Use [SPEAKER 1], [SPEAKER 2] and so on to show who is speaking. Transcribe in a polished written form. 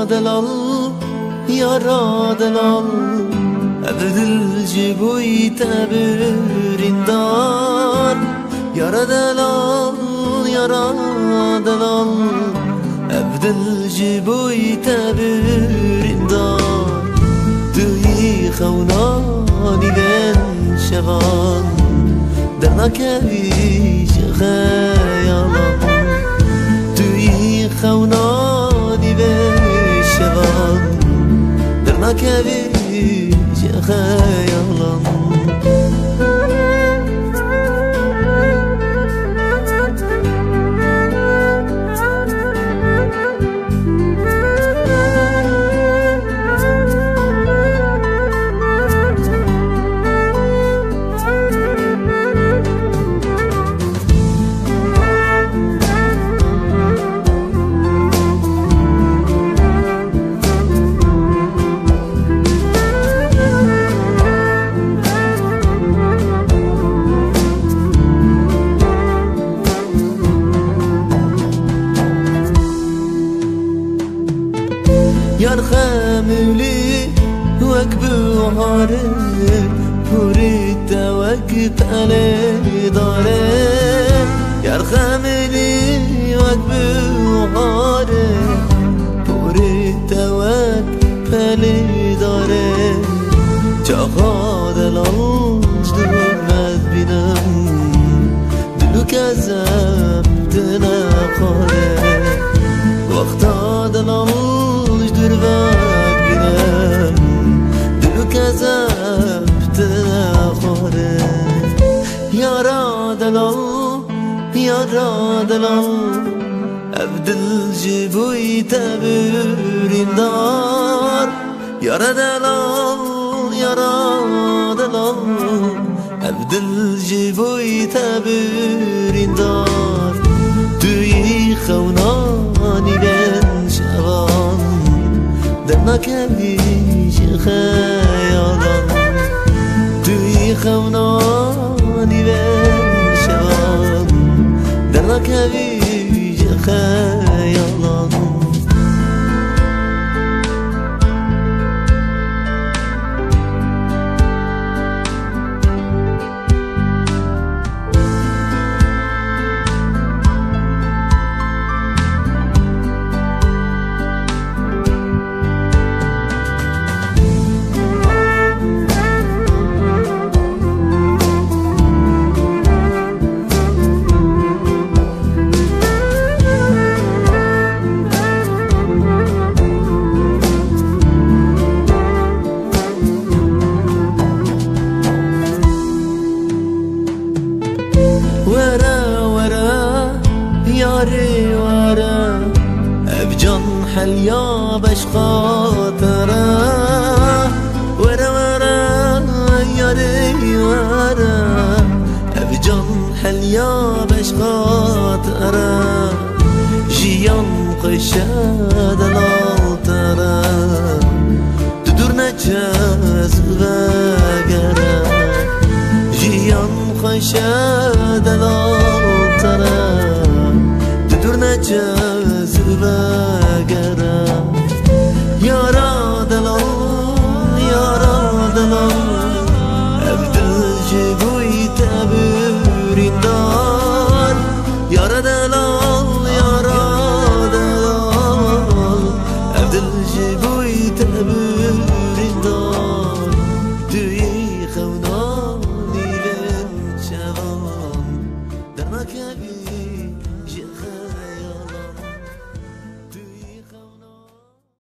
[SPEAKER 1] دلال یارا دلال ابدل جبوی تبرین دار یارا دلال یارا دلال ابدل جبوی تبرین دار توی خونانی بن شغال در نکویش خیالم توی خونانی بن شغال در نکویش خیالم یار خمولی وک بهاره پوری توک پله داره یار خمولی وک بهاره پوری توک پله داره چاقا دلانش دورمد بینم دلو کذب دنخواره وقتا دلانش دورمد بینم دلو کذب دنخواره یارا دلال ابدل جبوی تبرین دار یارا دلال ابدل جبوی تبرین دار توی خونانی بن شوان در نکویش خیالم توی خونانی بن شوان در نکویش خیالم یاری ورا ابجان حلیا بش خاطره ورا یاری ورا ابجان حلیا بش خاطره جیان قشه دلال تره تدور نجاز وگره جیان قشه دلال تره جذب گرم یارا دلال ابدل جبوی تبرین دار یارا دلال ابدل جبوی